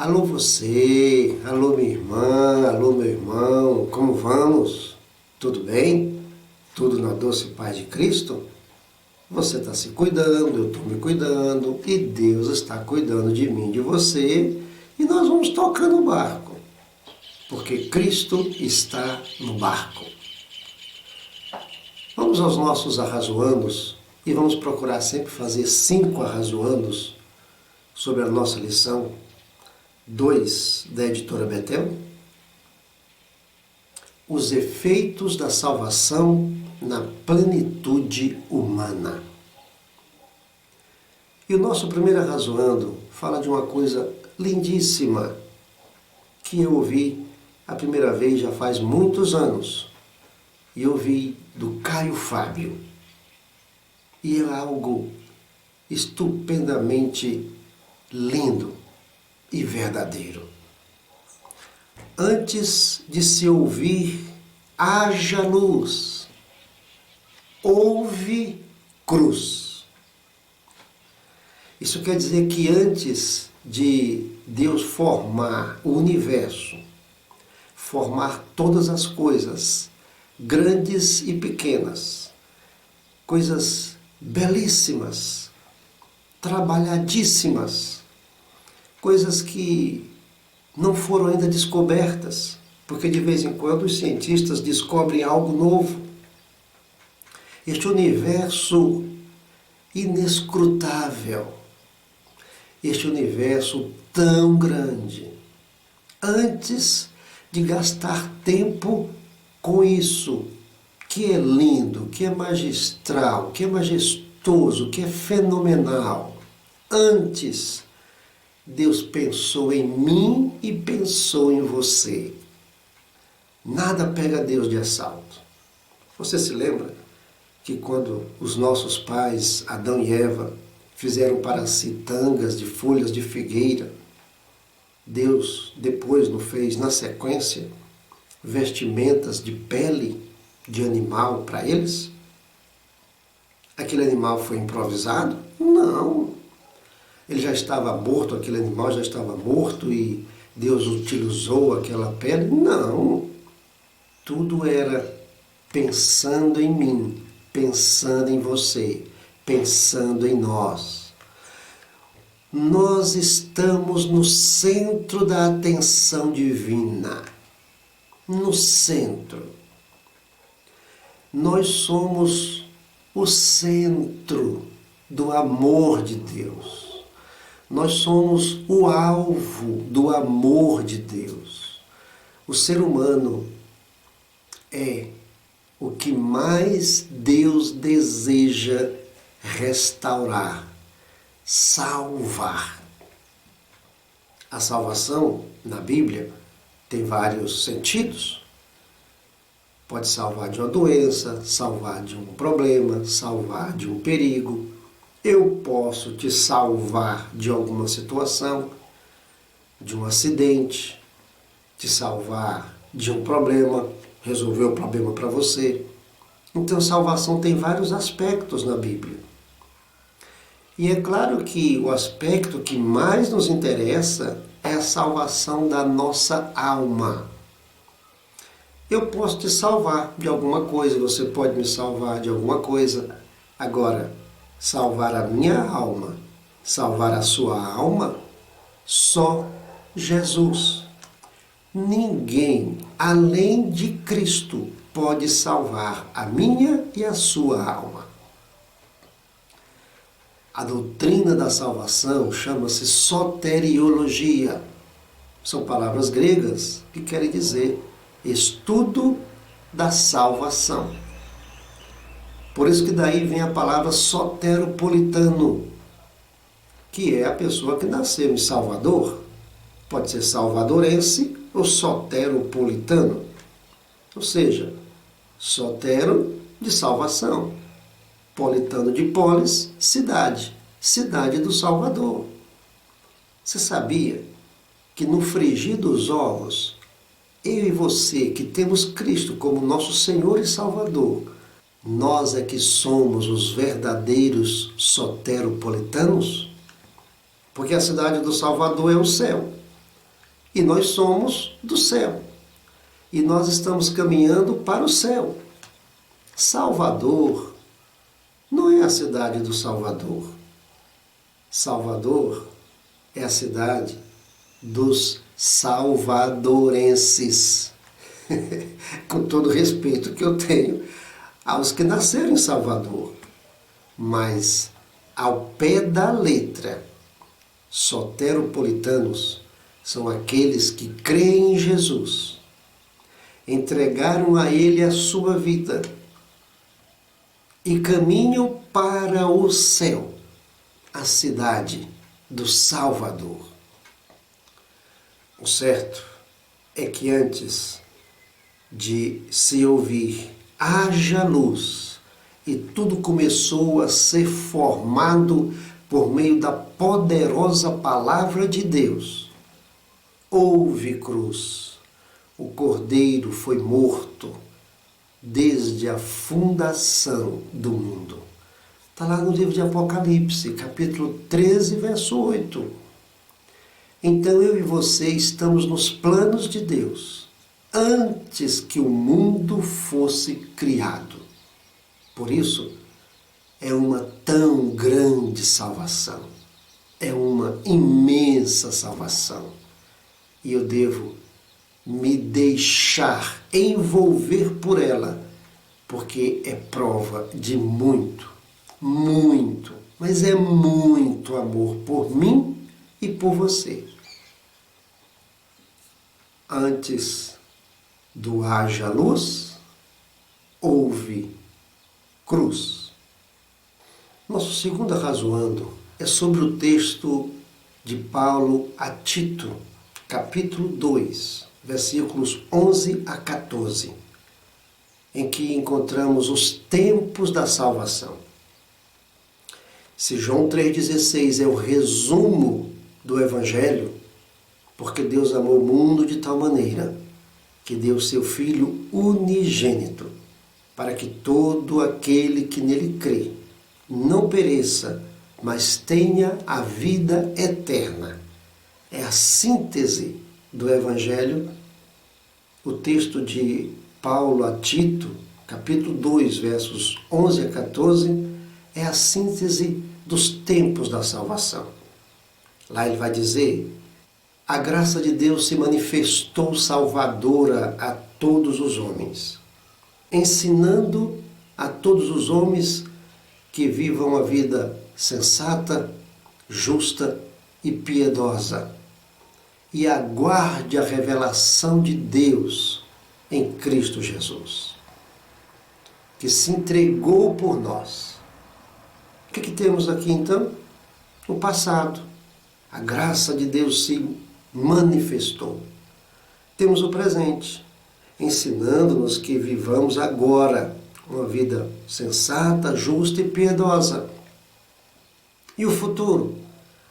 Alô você, alô minha irmã, alô meu irmão, como vamos? Tudo bem? Tudo na doce paz de Cristo? Você está se cuidando, eu estou me cuidando e Deus está cuidando de mim, de você, e nós vamos tocando o barco, porque Cristo está no barco. Vamos aos nossos arrazoandos e vamos procurar sempre fazer 5 arrazoandos sobre a nossa lição 2 da editora Betel. Os efeitos da salvação na plenitude humana. E o nosso primeiro arrazoando fala de uma coisa lindíssima que eu ouvi a primeira vez já faz muitos anos. E eu ouvi do Caio Fábio. E é algo estupendamente lindo e verdadeiro. Antes de se ouvir, haja luz. Houve cruz. Isso quer dizer que antes de Deus formar o universo, formar todas as coisas, grandes e pequenas, coisas belíssimas, trabalhadíssimas, coisas que não foram ainda descobertas, porque de vez em quando os cientistas descobrem algo novo. Este universo inescrutável, este universo tão grande, antes de gastar tempo com isso, que é lindo, que é magistral, que é majestoso, que é fenomenal, antes Deus pensou em mim e pensou em você. Nada pega Deus de assalto. Você se lembra que quando os nossos pais, Adão e Eva, fizeram para si tangas de folhas de figueira, Deus depois não fez, na sequência, vestimentas de pele de animal para eles? Aquele animal foi improvisado? Não. Ele já estava morto, aquele animal já estava morto e Deus utilizou aquela pele? Não. Tudo era pensando em mim, pensando em você, pensando em nós. Nós estamos no centro da atenção divina. No centro. Nós somos o centro do amor de Deus. Nós somos o alvo do amor de Deus. O ser humano é o que mais Deus deseja restaurar, salvar. A salvação, na Bíblia, tem vários sentidos. Pode salvar de uma doença, salvar de um problema, salvar de um perigo. Eu posso te salvar de alguma situação, de um acidente, te salvar de um problema, resolver o problema para você. Então, salvação tem vários aspectos na Bíblia. E é claro que o aspecto que mais nos interessa é a salvação da nossa alma. Eu posso te salvar de alguma coisa, você pode me salvar de alguma coisa. Agora, salvar a minha alma, salvar a sua alma, só Jesus. Ninguém, além de Cristo, pode salvar a minha e a sua alma. A doutrina da salvação chama-se soteriologia. São palavras gregas que querem dizer estudo da salvação. Por isso que daí vem a palavra soteropolitano, que é a pessoa que nasceu em Salvador. Pode ser salvadorense ou soteropolitano. Ou seja, sotero de salvação, politano de polis, cidade, cidade do Salvador. Você sabia que no frigir dos ovos, eu e você que temos Cristo como nosso Senhor e Salvador, nós é que somos os verdadeiros soteropolitanos? Porque a cidade do Salvador é o céu. E nós somos do céu. E nós estamos caminhando para o céu. Salvador não é a cidade do Salvador. Salvador é a cidade dos salvadorenses. Com todo o respeito que eu tenho aos que nasceram em Salvador. Mas, ao pé da letra, soteropolitanos são aqueles que creem em Jesus, entregaram a Ele a sua vida e caminham para o céu, a cidade do Salvador. O certo é que antes de se ouvir haja luz e tudo começou a ser formado por meio da poderosa palavra de Deus. Houve cruz, o Cordeiro foi morto desde a fundação do mundo. Está lá no livro de Apocalipse, capítulo 13, verso 8. Então eu e você estamos nos planos de Deus, antes que o mundo fosse criado. Por isso, é uma tão grande salvação, é uma imensa salvação. E eu devo me deixar envolver por ela, porque é prova de muito, mas é muito amor por mim e por você. Antes do haja luz, houve cruz. Nosso segundo arrazoando é sobre o texto de Paulo a Tito, capítulo 2, versículos 11 a 14, em que encontramos os tempos da salvação. Se João 3,16 é o resumo do Evangelho, porque Deus amou o mundo de tal maneira que deu seu Filho unigênito, para que todo aquele que nele crê não pereça, mas tenha a vida eterna. É a síntese do Evangelho, o texto de Paulo a Tito, capítulo 2, versos 11 a 14, é a síntese dos tempos da salvação. Lá ele vai dizer: a graça de Deus se manifestou salvadora a todos os homens, ensinando a todos os homens que vivam a vida sensata, justa e piedosa, e aguarde a revelação de Deus em Cristo Jesus, que se entregou por nós. O que temos aqui então? O passado. A graça de Deus se manifestou. Temos o presente, ensinando-nos que vivamos agora uma vida sensata, justa e piedosa. E o futuro?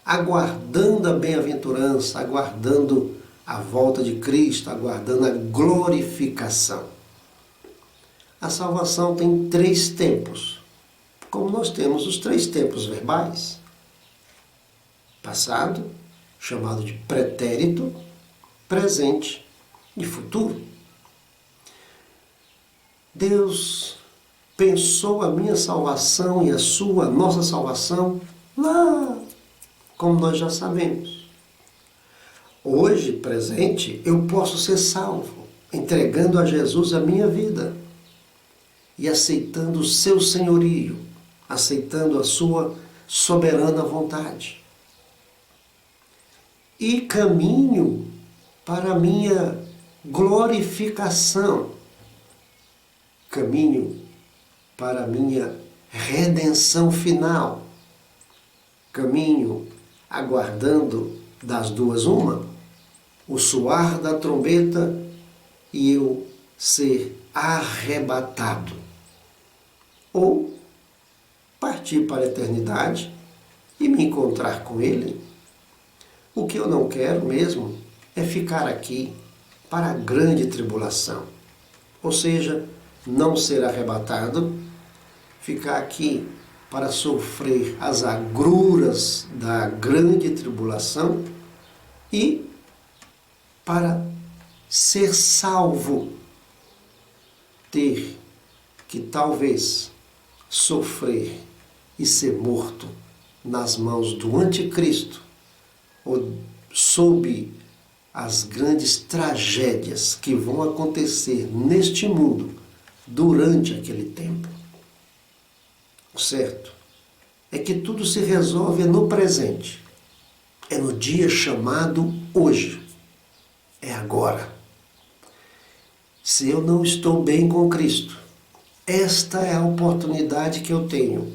Aguardando a bem-aventurança, aguardando a volta de Cristo, aguardando a glorificação. A salvação tem 3 tempos, como nós temos os 3 tempos verbais. Passado, chamado de pretérito, presente e futuro. Deus pensou a minha salvação e a sua, a nossa salvação, lá, como nós já sabemos. Hoje, presente, eu posso ser salvo, entregando a Jesus a minha vida e aceitando o seu senhorio, aceitando a sua soberana vontade. E caminho para a minha glorificação, caminho para a minha redenção final, caminho aguardando das duas uma, o soar da trombeta e eu ser arrebatado, ou partir para a eternidade e me encontrar com Ele. O que eu não quero mesmo é ficar aqui para a grande tribulação, ou seja, não ser arrebatado, ficar aqui para sofrer as agruras da grande tribulação e para ser salvo, ter que talvez sofrer e ser morto nas mãos do anticristo ou sob as grandes tragédias que vão acontecer neste mundo durante aquele tempo. O certo é que tudo se resolve no presente. É no dia chamado hoje. É agora. Se eu não estou bem com Cristo, esta é a oportunidade que eu tenho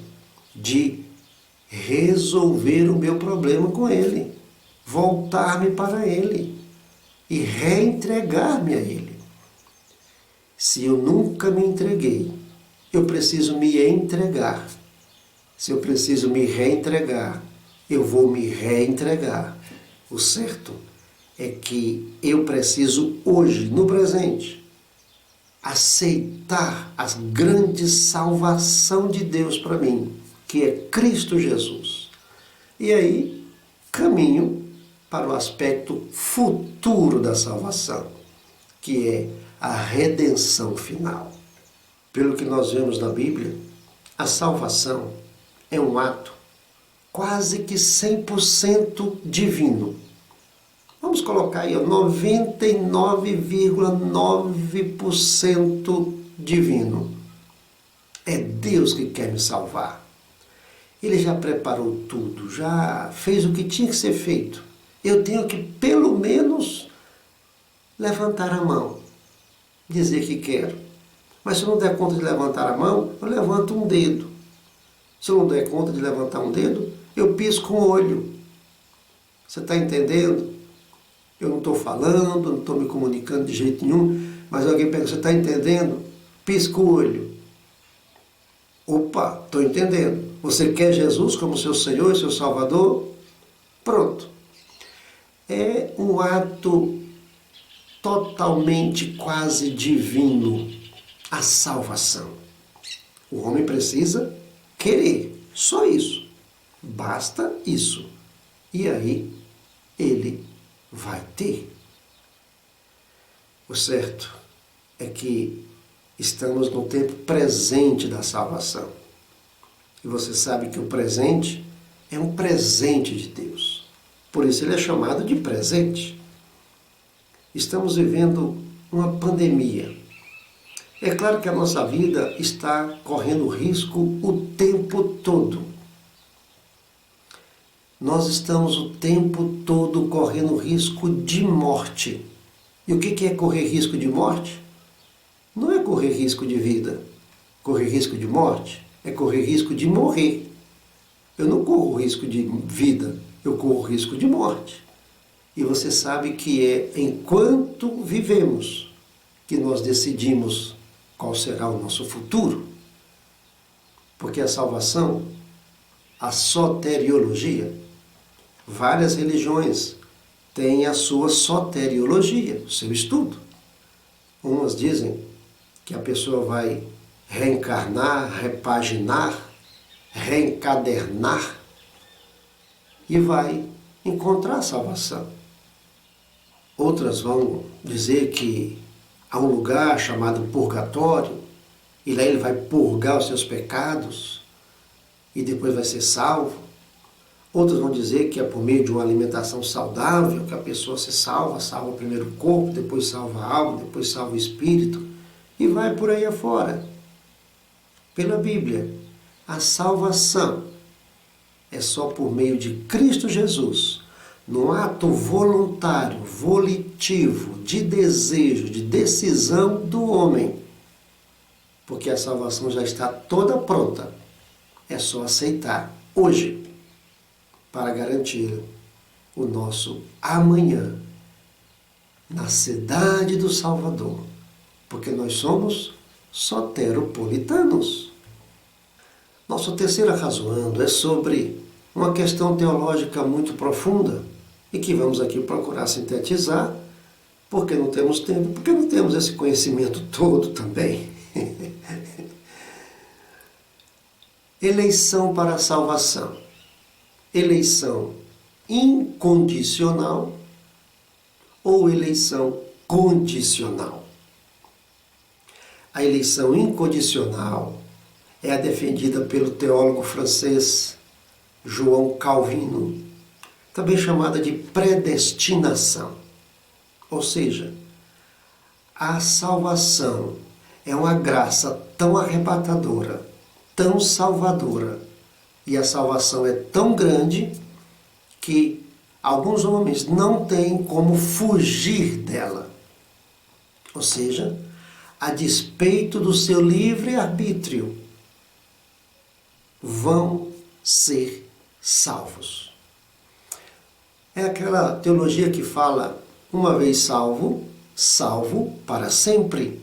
de resolver o meu problema com Ele, voltar-me para Ele e reentregar-me a Ele. Se eu nunca me entreguei, eu preciso me entregar. Se eu preciso me reentregar, eu vou me reentregar. O certo é que eu preciso hoje, no presente, aceitar a grande salvação de Deus para mim, que é Cristo Jesus. E aí, caminho para o aspecto futuro da salvação, que é a redenção final. Pelo que nós vemos na Bíblia, a salvação é um ato quase que 100% divino. Vamos colocar aí 99,9% divino. É Deus que quer me salvar. Ele já preparou tudo, já fez o que tinha que ser feito. Eu tenho que, pelo menos, levantar a mão, dizer que quero. Mas se eu não der conta de levantar a mão, eu levanto um dedo. Se eu não der conta de levantar um dedo, eu pisco um olho. Você está entendendo? Eu não estou falando, não estou me comunicando de jeito nenhum, mas alguém pergunta, você está entendendo? Pisca o olho. Opa, estou entendendo. Você quer Jesus como seu Senhor e seu Salvador? Pronto. É um ato totalmente quase divino, a salvação. O homem precisa querer, só isso. Basta isso. E aí, ele vai ter. O certo é que estamos no tempo presente da salvação. E você sabe que o presente é um presente de Deus. Por isso ele é chamado de presente. Estamos vivendo uma pandemia. É claro que a nossa vida está correndo risco o tempo todo. Nós estamos o tempo todo correndo risco de morte. E o que é correr risco de morte? Não é correr risco de vida. Correr risco de morte é correr risco de morrer. Eu não corro risco de vida, eu corro risco de morte. E você sabe que é enquanto vivemos que nós decidimos qual será o nosso futuro. Porque a salvação, a soteriologia, várias religiões têm a sua soteriologia, o seu estudo. Umas dizem que a pessoa vai reencarnar, repaginar, reencadernar e vai encontrar a salvação. Outras vão dizer que há um lugar chamado purgatório e lá ele vai purgar os seus pecados e depois vai ser salvo. Outros vão dizer que é por meio de uma alimentação saudável que a pessoa se salva, salva primeiro o corpo, depois salva a alma, depois salva o espírito e vai por aí afora. Pela Bíblia, a salvação é só por meio de Cristo Jesus, no ato voluntário, volitivo, de desejo, de decisão do homem. Porque a salvação já está toda pronta. É só aceitar hoje para garantir o nosso amanhã na cidade do Salvador. Porque nós somos soteropolitanos. Nosso terceiro arrazoando é sobre uma questão teológica muito profunda e que vamos aqui procurar sintetizar, porque não temos tempo, porque não temos esse conhecimento todo também. Eleição para a salvação. Eleição incondicional ou eleição condicional. A eleição incondicional é a defendida pelo teólogo francês João Calvino, também chamada de predestinação. Ou seja, a salvação é uma graça tão arrebatadora, tão salvadora, e a salvação é tão grande que alguns homens não têm como fugir dela. Ou seja, a despeito do seu livre-arbítrio, vão ser salvos. É aquela teologia que fala, uma vez salvo, salvo para sempre.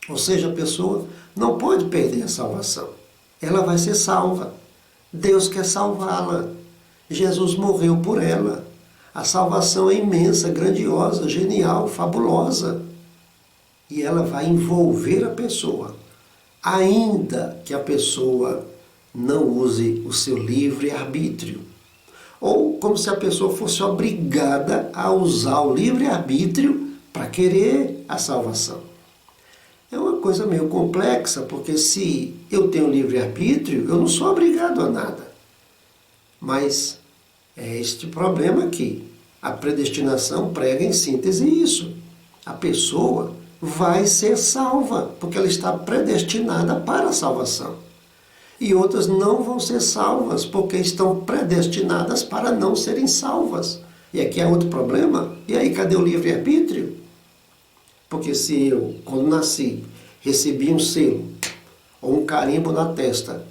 Ou seja, a pessoa não pode perder a salvação. Ela vai ser salva. Deus quer salvá-la. Jesus morreu por ela. A salvação é imensa, grandiosa, genial, fabulosa. E ela vai envolver a pessoa, ainda que a pessoa não use o seu livre-arbítrio. Ou como se a pessoa fosse obrigada a usar o livre-arbítrio para querer a salvação. É uma coisa meio complexa, porque se eu tenho livre-arbítrio, eu não sou obrigado a nada. Mas é este problema aqui. A predestinação prega em síntese isso. A pessoa vai ser salva, porque ela está predestinada para a salvação. E outras não vão ser salvas, porque estão predestinadas para não serem salvas. E aqui é outro problema. E aí, cadê o livre-arbítrio? Porque se eu, quando nasci, recebi um selo ou um carimbo na testa,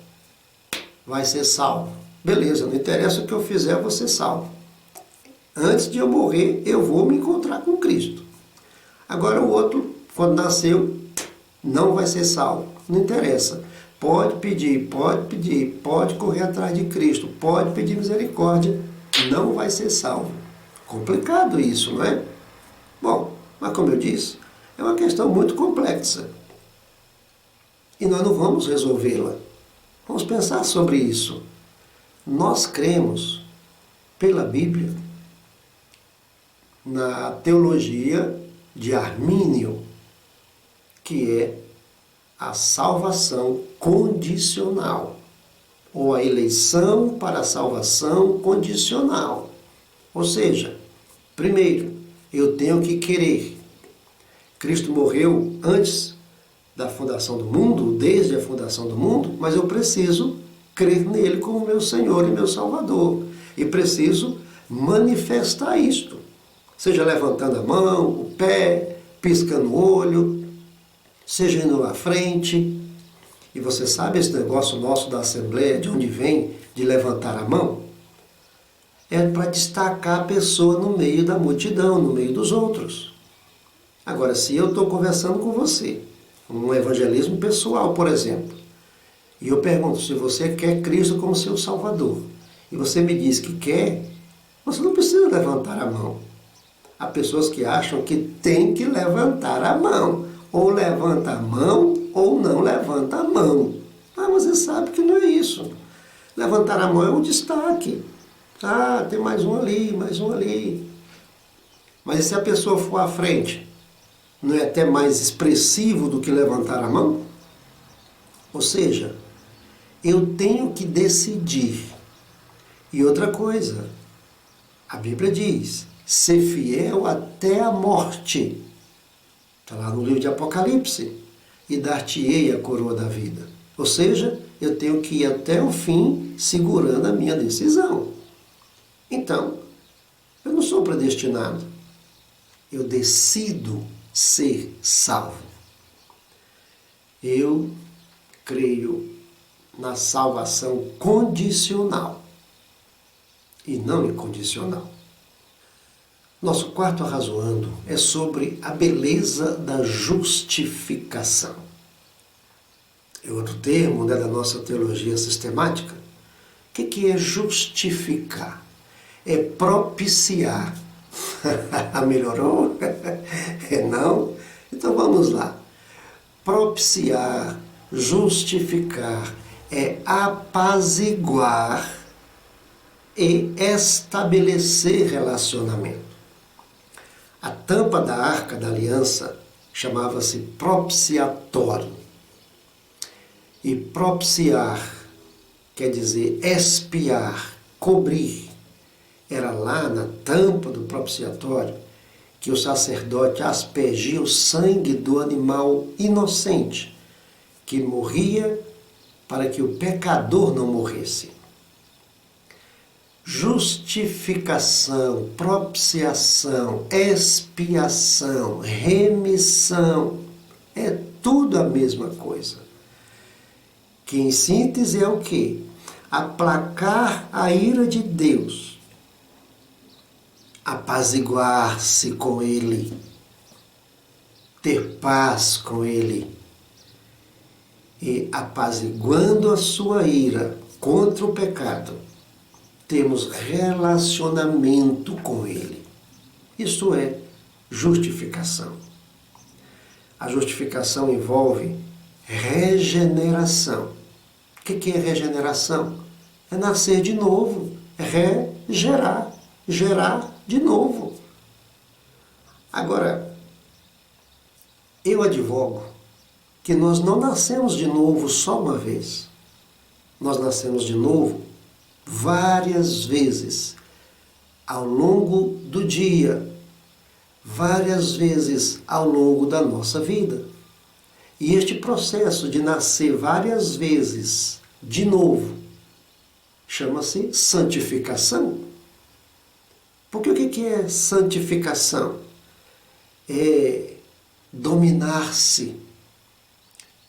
vai ser salvo. Beleza, não interessa o que eu fizer, eu vou ser salvo. Antes de eu morrer, eu vou me encontrar com Cristo. Agora o outro, quando nasceu, não vai ser salvo. Não interessa. Pode pedir, pode correr atrás de Cristo, pode pedir misericórdia, não vai ser salvo. Complicado isso, não é? Bom, mas como eu disse, é uma questão muito complexa. E nós não vamos resolvê-la. Vamos pensar sobre isso. Nós cremos, pela Bíblia, na teologia de Armínio, que é a salvação condicional, ou a eleição para a salvação condicional. Ou seja, primeiro, eu tenho que querer. Cristo morreu antes da fundação do mundo, desde a fundação do mundo, mas eu preciso crer nele como meu Senhor e meu Salvador. E preciso manifestar isto. Seja levantando a mão, o pé, piscando o olho, seja indo à frente. E você sabe esse negócio nosso da Assembleia, de onde vem, de levantar a mão? É para destacar a pessoa no meio da multidão, no meio dos outros. Agora, se eu estou conversando com você, um evangelismo pessoal, por exemplo, e eu pergunto se você quer Cristo como seu Salvador, e você me diz que quer, você não precisa levantar a mão. Há pessoas que acham que tem que levantar a mão. Ou levanta a mão, ou não levanta a mão. Ah, mas você sabe que não é isso. Levantar a mão é um destaque. Ah, tem mais um ali, mais um ali. Mas se a pessoa for à frente, não é até mais expressivo do que levantar a mão? Ou seja, eu tenho que decidir. E outra coisa, a Bíblia diz, ser fiel até a morte. Está lá no livro de Apocalipse. E dar-te-ei a coroa da vida. Ou seja, eu tenho que ir até o fim segurando a minha decisão. Então, eu não sou predestinado. Eu decido ser salvo. Eu creio na salvação condicional e não incondicional. Nosso quarto arrazoando é sobre a beleza da justificação. É outro termo, né, da nossa teologia sistemática. O que é justificar? É propiciar. Melhorou? Não? Então vamos lá. Propiciar, justificar, é apaziguar e estabelecer relacionamento. A tampa da Arca da Aliança chamava-se propiciatório. E propiciar quer dizer expiar, cobrir. Era lá na tampa do propiciatório que o sacerdote aspergia o sangue do animal inocente, que morria para que o pecador não morresse. Justificação, propiciação, expiação, remissão, é tudo a mesma coisa. Que em síntese é o quê? Aplacar a ira de Deus, apaziguar-se com Ele, ter paz com Ele. E apaziguando a sua ira contra o pecado, temos relacionamento com Ele. Isso é justificação. A justificação envolve regeneração. O que é regeneração? É nascer de novo, é regerar, gerar de novo. Agora, eu advogo que nós não nascemos de novo só uma vez. Nós nascemos de novo várias vezes ao longo do dia, várias vezes ao longo da nossa vida. E este processo de nascer várias vezes de novo chama-se santificação. Porque o que é santificação? É dominar-se,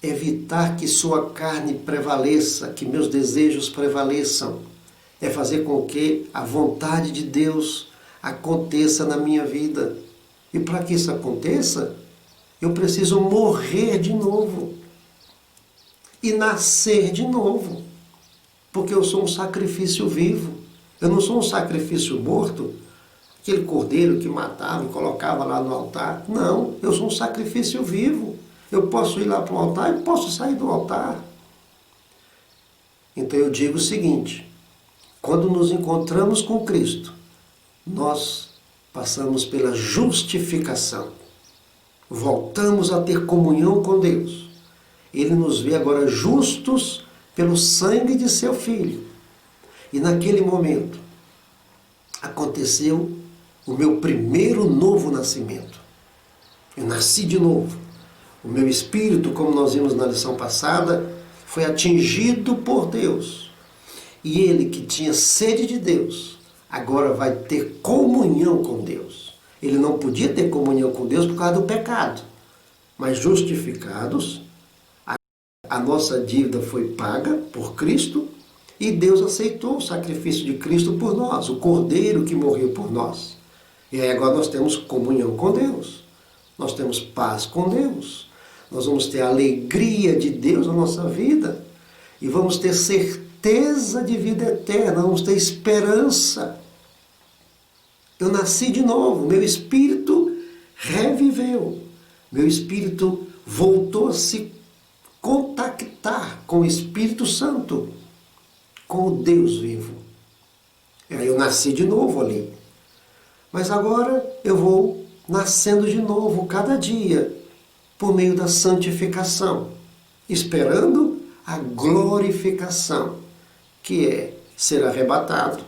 evitar que sua carne prevaleça, que meus desejos prevaleçam. É fazer com que a vontade de Deus aconteça na minha vida. E para que isso aconteça, eu preciso morrer de novo e nascer de novo, porque eu sou um sacrifício vivo. Eu não sou um sacrifício morto, aquele cordeiro que matava e colocava lá no altar. Não, eu sou um sacrifício vivo. Eu posso ir lá para o altar e posso sair do altar. Então eu digo o seguinte: quando nos encontramos com Cristo, nós passamos pela justificação. Voltamos a ter comunhão com Deus. Ele nos vê agora justos pelo sangue de seu Filho. E naquele momento aconteceu o meu primeiro novo nascimento. Eu nasci de novo. O meu espírito, como nós vimos na lição passada, foi atingido por Deus. E ele, que tinha sede de Deus, agora vai ter comunhão com Deus. Ele não podia ter comunhão com Deus por causa do pecado. Mas justificados, a nossa dívida foi paga por Cristo e Deus aceitou o sacrifício de Cristo por nós, o Cordeiro que morreu por nós. E aí agora nós temos comunhão com Deus, nós temos paz com Deus, nós vamos ter a alegria de Deus na nossa vida e vamos ter certeza de vida eterna, vamos ter esperança. Eu nasci de novo, meu espírito reviveu, meu espírito voltou a se contactar com o Espírito Santo, com o Deus vivo. E aí eu nasci de novo ali. Mas agora eu vou nascendo de novo cada dia, por meio da santificação, esperando a glorificação, que é ser arrebatado,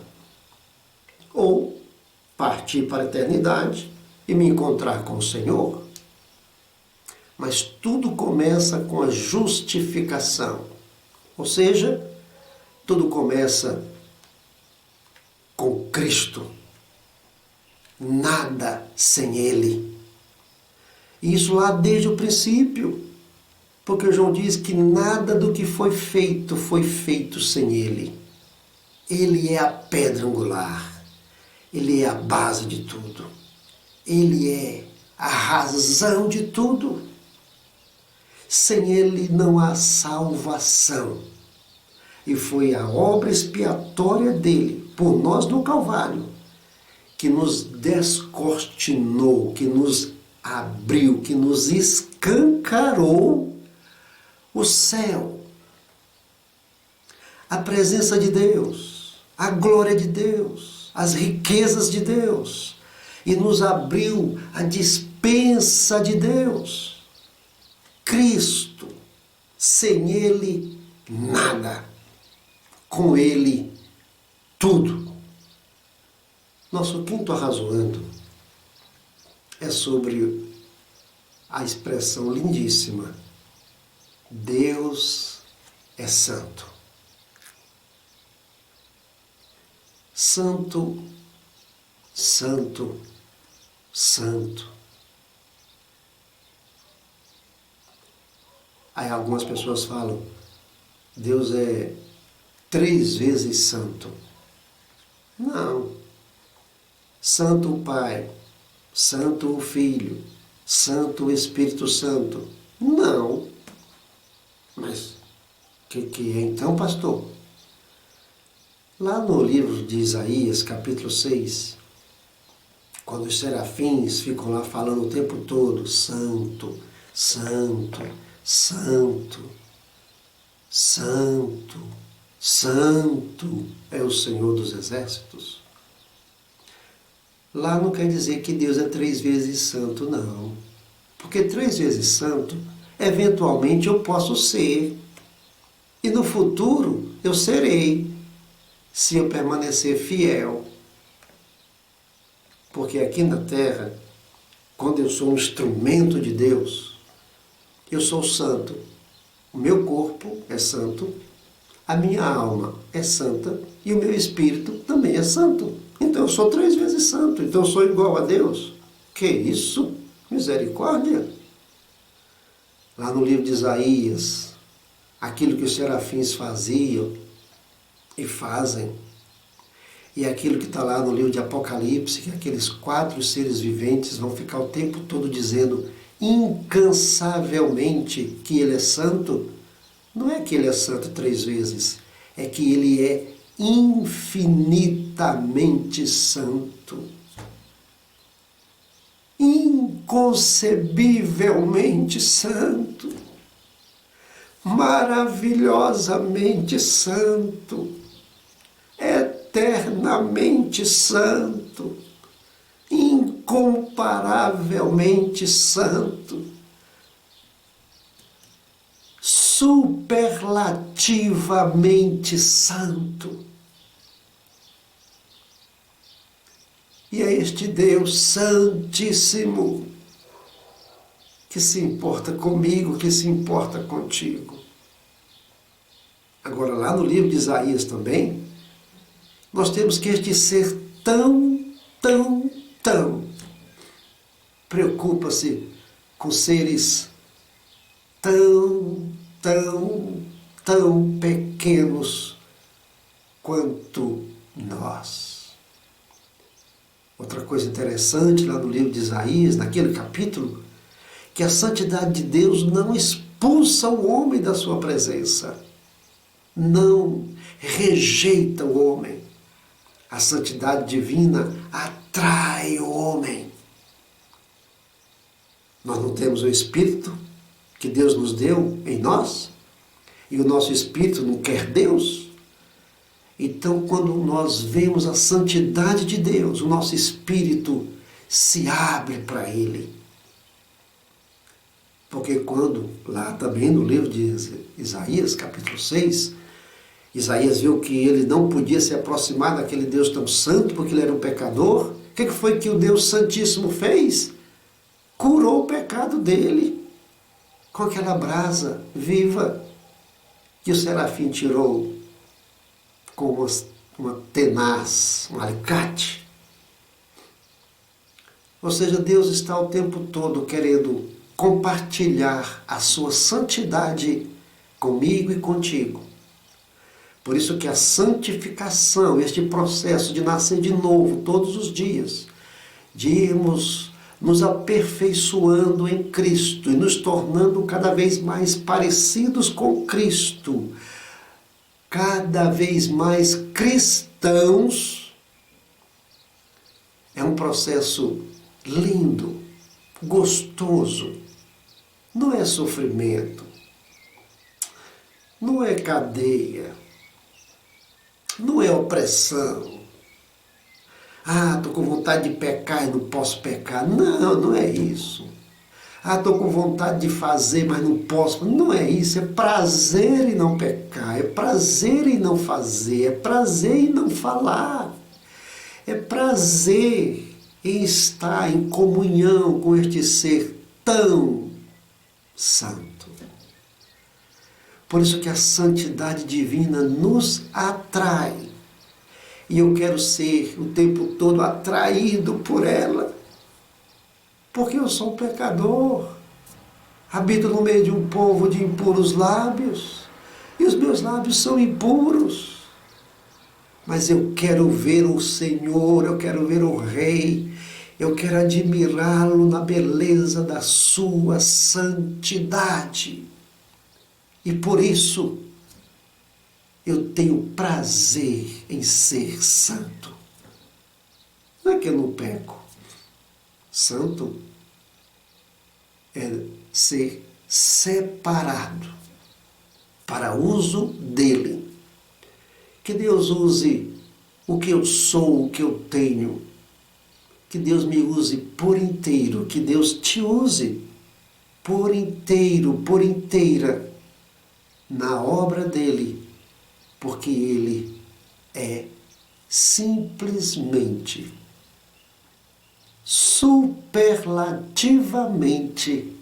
ou partir para a eternidade e me encontrar com o Senhor. Mas tudo começa com a justificação, ou seja, tudo começa com Cristo. Nada sem Ele. E isso lá desde o princípio. Porque João diz que nada do que foi feito sem Ele. Ele é a pedra angular. Ele é a base de tudo. Ele é a razão de tudo. Sem Ele não há salvação. E foi a obra expiatória dele, por nós no Calvário, que nos descortinou, que nos abriu, que nos escancarou o céu, a presença de Deus, a glória de Deus, as riquezas de Deus. e nos abriu a dispensa de Deus. Cristo, sem Ele, nada. Com Ele, tudo. Nosso quinto arrazoando é sobre a expressão lindíssima: Deus é santo. Santo, santo, santo. Aí algumas pessoas falam, Deus é 3 vezes santo. Não. Santo o Pai, santo o Filho, santo o Espírito Santo. Não. Mas o que é então, pastor? Lá no livro de Isaías, capítulo 6, quando os serafins ficam lá falando o tempo todo, santo, santo, santo, santo, santo é o Senhor dos Exércitos. Lá não quer dizer que Deus é 3 vezes santo, não. Porque 3 vezes santo, eventualmente eu posso ser. E no futuro eu serei, se eu permanecer fiel. Porque aqui na terra, quando eu sou um instrumento de Deus, eu sou santo. O meu corpo é santo, a minha alma é santa e o meu espírito também é santo. Então eu sou 3 vezes santo, então eu sou igual a Deus. Que isso? Misericórdia! Lá no livro de Isaías, aquilo que os serafins faziam e fazem, e aquilo que está lá no livro de Apocalipse, que aqueles 4 seres viventes vão ficar o tempo todo dizendo incansavelmente que Ele é santo, não é que Ele é santo 3 vezes, é que Ele é infinitamente santo. Inconcebivelmente santo. Maravilhosamente santo. Eternamente santo. Incomparavelmente santo. Superlativamente santo. E é este Deus Santíssimo que se importa comigo, que se importa contigo. Agora, lá no livro de Isaías também, nós temos que este ser tão preocupa-se com seres tão pequenos quanto nós. Outra coisa interessante lá no livro de Isaías, naquele capítulo, que a santidade de Deus não expulsa o homem da sua presença. Não rejeita o homem. A santidade divina atrai o homem. Nós não temos o Espírito que Deus nos deu em nós, e o nosso Espírito não quer Deus. Então, quando nós vemos a santidade de Deus, o nosso espírito se abre para Ele. Porque quando, lá também no livro de Isaías, capítulo 6, Isaías viu que ele não podia se aproximar daquele Deus tão santo, porque ele era um pecador. O que foi que o Deus Santíssimo fez? Curou o pecado dele com aquela brasa viva que o serafim tirou com uma tenaz, um alicate. Ou seja, Deus está o tempo todo querendo compartilhar a sua santidade comigo e contigo. Por isso que a santificação, este processo de nascer de novo todos os dias, de irmos nos aperfeiçoando em Cristo e nos tornando cada vez mais parecidos com Cristo, cada vez mais cristãos, é um processo lindo, gostoso. Não é sofrimento, não é cadeia, não é opressão. Ah, estou com vontade de pecar e não posso pecar. Não, não é isso. Ah, estou com vontade de fazer, mas não posso. Não é isso. É prazer em não pecar. É prazer em não fazer. É prazer em não falar. É prazer em estar em comunhão com este ser tão santo. Por isso que a santidade divina nos atrai. E eu quero ser o tempo todo atraído por ela. Porque eu sou um pecador. Habito no meio de um povo de impuros lábios. E os meus lábios são impuros. Mas eu quero ver o Senhor, eu quero ver o Rei. Eu quero admirá-lo na beleza da sua santidade. E por isso eu tenho prazer em ser santo. Não é que eu não peco. Santo é ser separado para uso dele. Que Deus use o que eu sou, o que eu tenho. Que Deus me use por inteiro. Que Deus te use por inteiro, por inteira, na obra dele. Porque ele é simplesmente, superlativamente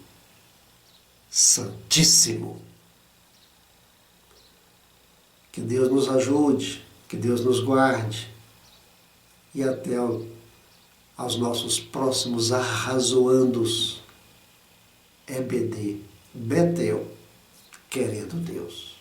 santíssimo. Que Deus nos ajude, que Deus nos guarde e até aos nossos próximos arrazoandos. EBD, Betel, querendo Deus.